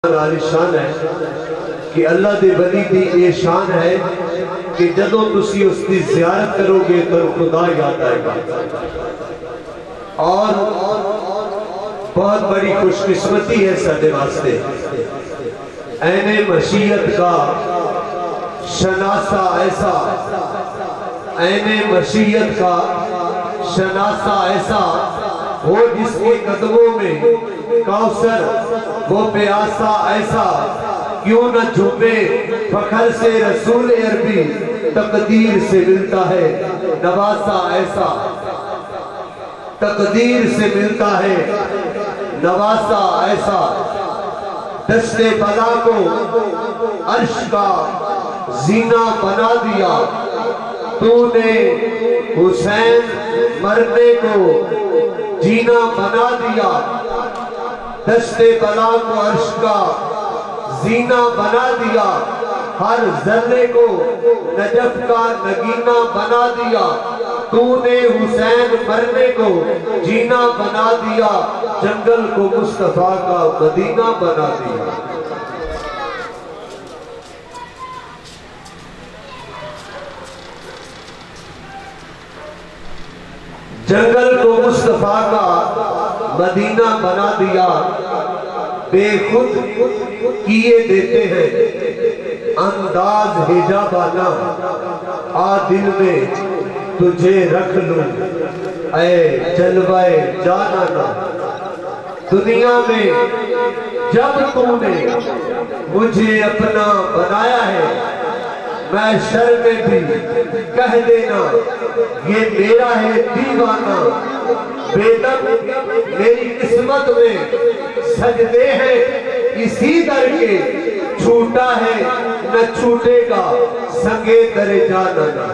शान है कि अल्लाह दे बली दी ये शान है कि जदों तुसी उसकी ज़ियारत करोगे तो खुदा याद आएगा। और बहुत बड़ी खुशकिस्मती है साडे वास्ते, ऐने मशीयत का शनासा ऐसा, ऐने मशीयत का शनासा ऐसा, वो जिसके कदमों में कौसर वो प्यासा ऐसा, क्यों न झूमे फखर से रसूल अरबी, तकदीर से मिलता है नवासा ऐसा, तकदीर से मिलता है नवासा ऐसा। दस्ते बला को अर्श का जीना बना दिया, तूने हुसैन मरने को जीना बना दिया। दस्ते बला को अर्श का जीना बना दिया, हर जर्रे को नजफ का नगीना बना दिया। तूने हुसैन मरने को जीना बना दिया, जंगल को मुस्तफा का मदीना बना दिया। जंगल को मुस्तफा का मदीना बना दिया। बेखुद किए देते हैं अंदाज हिजाबाना, आ दिल में तुझे रख लूं ऐ जलवाए जाना। दुनिया में जब तूने मुझे अपना बनाया है, मैं शर में भी कह देना ये मेरा है दीवाना। बेदम मेरी किस्मत में सजदे हैं इसी दर के, छूटा है न छूटेगा संगे दरे जाना।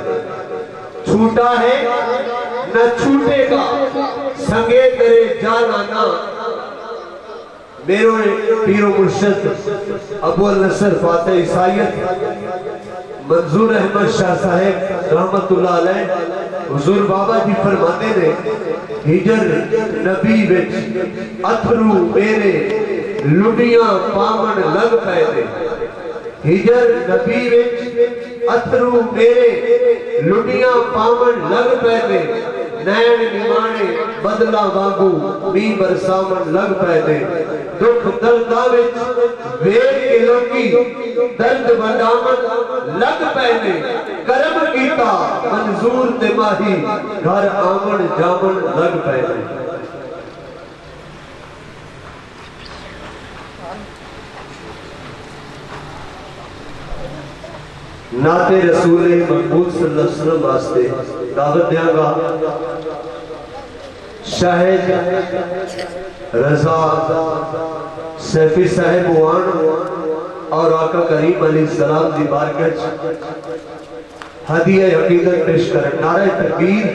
छूटा है न छूटेगा संगे दरे जाना। मेरे पीरो मुर्शिद अबू नसर फातेह ईसाइयत मंजूर अहमद शाह साहेब रहमतुल्लाह अलैह, हुजूर बाबा जी फरमाते ने, हिजर नबी विच अथरू मेरे लुडियां पावन लग पए ने। हिजर नबी विच अथरू मेरे लुडियां पावन लग पए ने। नैन निमाणे बदला वांगू मी बरसावन लग पए ने। दुख दर्दा विच वेख के लोकी दर्द वंडावन लग पए ने। करम कीता मंजूर ते माही घर आवन जावन लग पए ने। नाते रसूल महमूद सल्लल्लाहु अलैहि वसल्लम वास्ते दावत देंगा। शाहिद रजा सैफी साहिब वान और आका करीम अलैहिस्सलाम दी बारगाह हदिया अकीदत पेश करें। नारे तकबीर,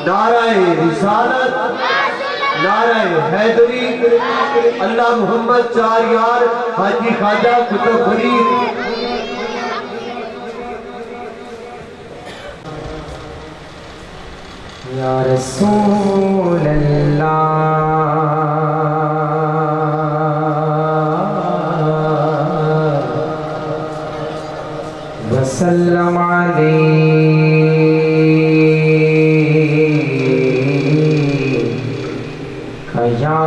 नारे रिसालत, नारे हैदरी, अल्लाह मोहम्मद चार यार हाजी ख्वाजा कुतुब फरीद। या रसूल अल्लाह वसल्लम अलैका या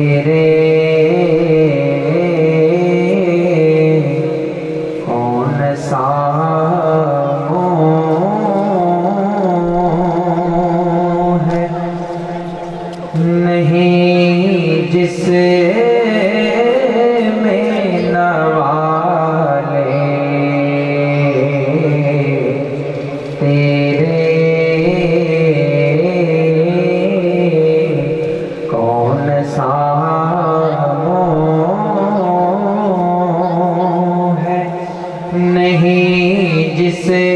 तेरे कौन सा मोह है, नहीं जिसे में नवाले तेरे कौन सा मोह है, नहीं जिसे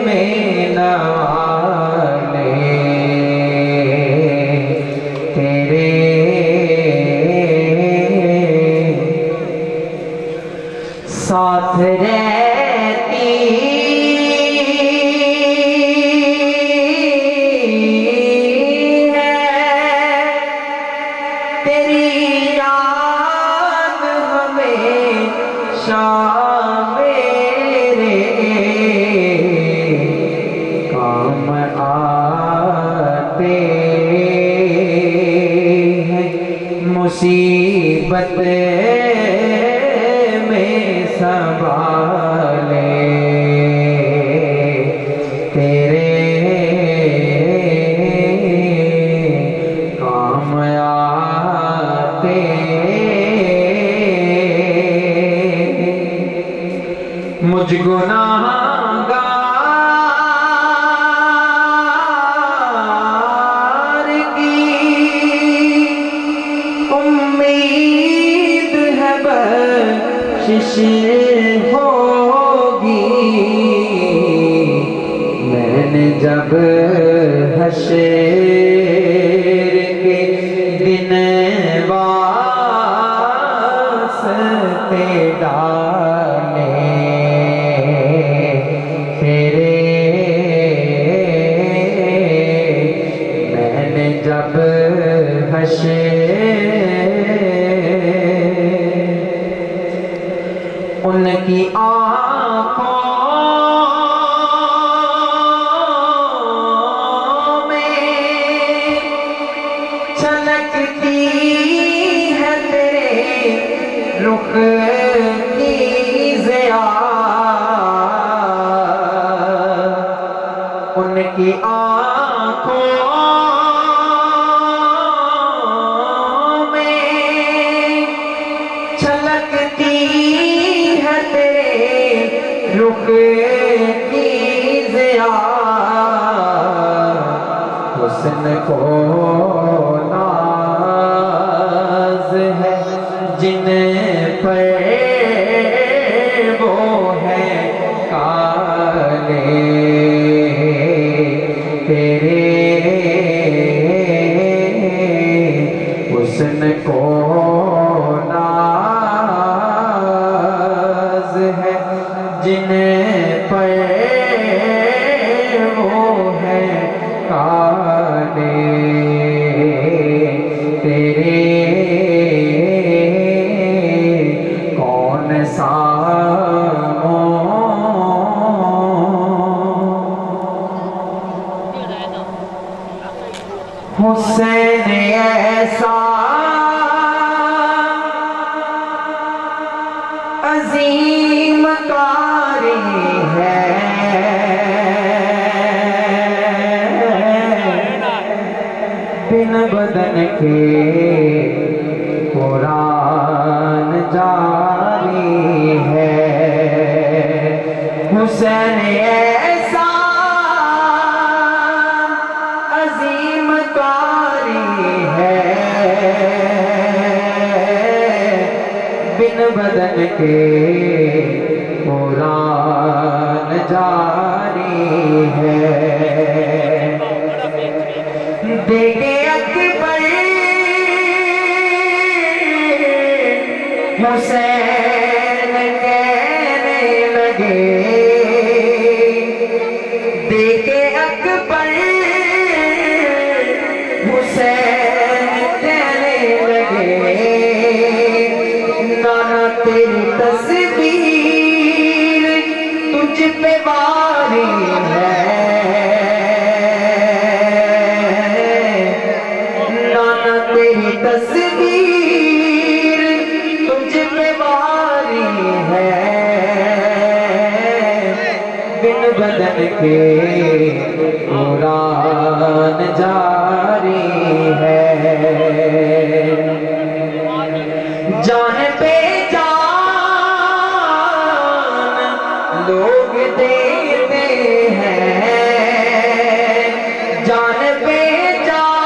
में नवाले तेरे साथ रहती है तेरी याद हमेशा मेरे काम आते हैं, मुसीबत में संभाले तेरे काम आते, मुझ गुनाहगार की उम्मीद है बख्शिश होगी, मैंने जब हश्र के दिन वास्ते डाले तेरे, मैंने जब उनकी आँखों में छलकती है तेरे रुख की ज़िया, उनकी आँखों में छलकती है तेरे रुख की ज़िया, हुस्न को नाज है जिन पर वो है काले तेरे, हुस्न को नाज है जिन पर वो है काले तेरे कौन सा हुसैन ऐसा अजीम कारी है, बिन बदन के कुरान जारी है, हुसैन ऐसा अजीम कारी है, बिन बदन के कुरान जारी है, देखे अकबर हुसैन कहने लगे, देखे अकबर हुसैन कहने लगे, नाना तेरी तस्वीर तुझ पे वारी है, नाना तेरी तस्वीर तुझ पे वारी है, बिन बदन के कुरान जारी है। जान पे जान लोग देते हैं, जान पे जान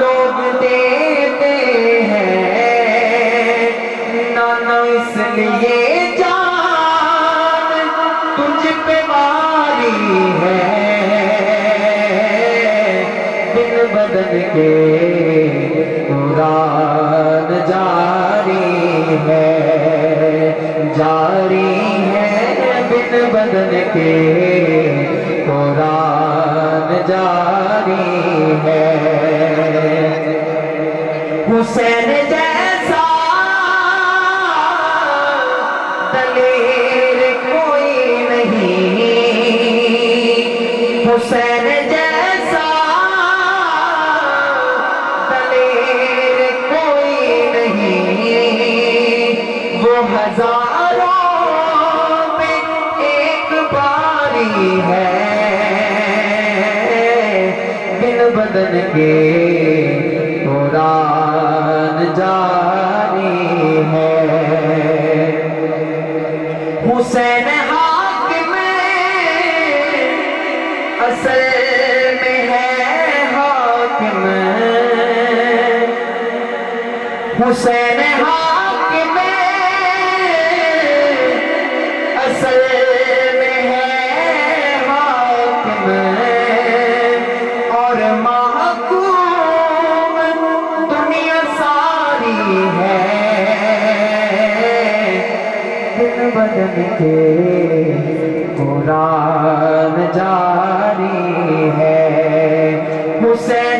लोग देते हैं, नाना इसलिए जान तुझ पे वारी है, बिन बदन के कुरान जारी है, जारी है, बिन बदन के कुरान जारी है। हुसैन जैसा दलेर कोई नहीं, हुसैन जैसा दलेर कोई नहीं, वो हजारों में एक बारी है, बिन बदन के कुरान जारी है। हुसैन हाकिम असल में है हाकिम, हुसैन हाकिम असल में है हाकिम, और महकूम दुनिया सारी है, बिन बदन के कुरान जारी है। हुसैन